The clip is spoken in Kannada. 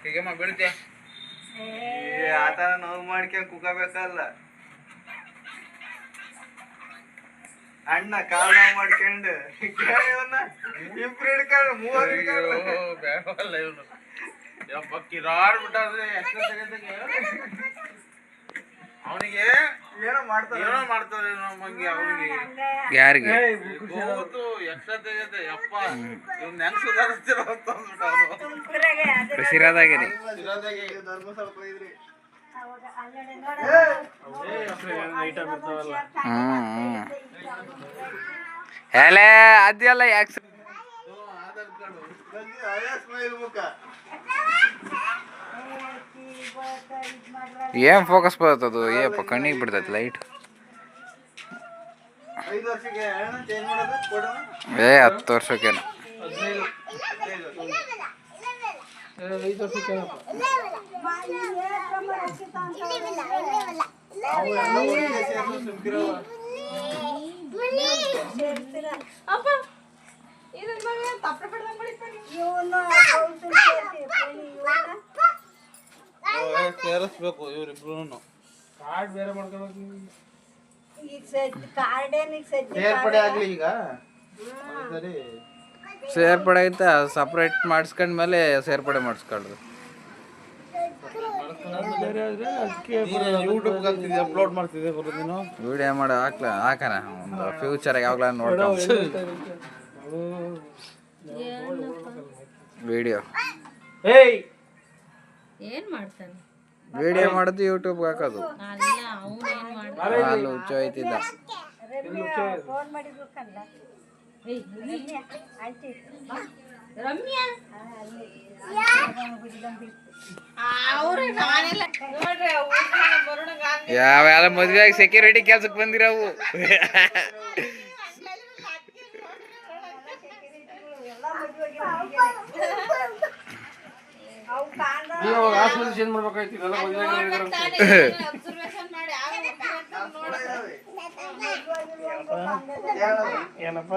ಹೀಗೆಮ್ಮ ಬೀಳ್ತೆ ಆತರ ನೋವು ಮಾಡ್ಕೊಂಡ್ ಕುಕಬೇಕಲ್ಲ ಅಣ್ಣ ಕಾಲ್ ನೋವು ಮಾಡ್ಕೊಂಡು ಇಬ್ರು ಹಿಡ್ಕೊಂಡು ಮೂವರು ಬೇಡವಲ್ಲ ಇವನು ಕಿರಾಡ್ಬಿಟ್ಟಾದ್ರೆ ಅವನಿಗೆ ಏನೋ ಮಾಡ್ತಾರೆ ನಮ್ಮಂಗೆ ಅವನಿಗೆ ಯಾರಿಗೆ ಎಕ್ಸ್ಟ್ರಾ ತೆಗೆದೆ ಯಪ್ಪ ಇವ್ನ ಹೆಂಗ್ ಸುಧಾರಿಸ್ತಿರೋ ಅಂತ ಅಂದ್ಬಿಟ್ಟು ಅವನು ಸಿರಾದಾಗೆ ಧರ್ಮಸ್ಥಳ ಹೋಗಿದ್ರಿ ಎಲೆ ಅದೆಲ್ಲ ಯಾಕೆ ಆಧಾರ್ ಕಾರ್ಡು ಅದೇ ಸ್ಮೈಲ್ ಮುಖ ಏನ್ ಫೋಕಸ್ ಬರ್ತದು ಏಪ್ಪ ಕಣ್ಣಿಗೆ ಬಿಡ್ತೈತಿ ಲೈಟ್ 5 ವರ್ಷಕ್ಕೆ ಚೇಂಜ್ ಮಾಡೋದು ಕೊಡೋಣ 10 ವರ್ಷಕ್ಕೇನು 5 ವರ್ಷಕ್ಕೆ ಸೇರಿಸ್ಬೇಕು ಇವ್ರಿಬ್ರು ಕಾರ್ಡ್ ಬೇರೆ ಮಾಡ್ಕೋಬೇಕು ಸೇರ್ಪಡೆ ಆಗ್ಲಿ ಈಗ ಸರಿ ಸೇರ್ಪಡೆ ಐತ ಸಪ್ರೇಟ್ ಮಾಡಿಸ್ಕೊಂಡ್ಮೇಲೆ ಸೇರ್ಪಡೆ ಮಾಡಿಸ್ಕೊಳ್ದು ಯೂಟ್ಯೂಬ್ ಅಪ್ಲೋಡ್ ಮಾಡ್ತಿದ್ದೆ ನೀನು ವಿಡಿಯೋ ಮಾಡಿ ಹಾಕಣ ಒಂದು ಫ್ಯೂಚರ್ ಯಾವಾಗಲ ನೋಡ್ಕೊಂಡು ವಿಡಿಯೋ ಏನ್ ಮಾಡ್ತಾನೆ ವಿಡಿಯೋ ಮಾಡೋದು ಯೂಟ್ಯೂಬ್ಗೆ ಹಾಕೋದು ಅಲ್ಲ ಅವನು ಏನ್ ಮಾಡ್ತಾನೆ ಅಲ್ಲಿ ಹುಚ್ಚ ಹೋಯ್ತಿದ್ದ ರಮ್ಯಾ ಅವ್ರೆ ನಾನೆಲ್ಲ ನೋಡ್ರಿ ಯಾವೆಲ್ಲ ಮದುವೆಯಾಗಿ ಸೆಕ್ಯೂರಿಟಿ ಕೆಲ್ಸಕ್ಕೆ ಬಂದಿರವು ಚೇಂಜ್ ಮಾಡ್ಬೇಕಾಯ್ತು ಅಬ್ಸರ್ವೇಷನ್ ಮಾಡಿ ಏನಪ್ಪ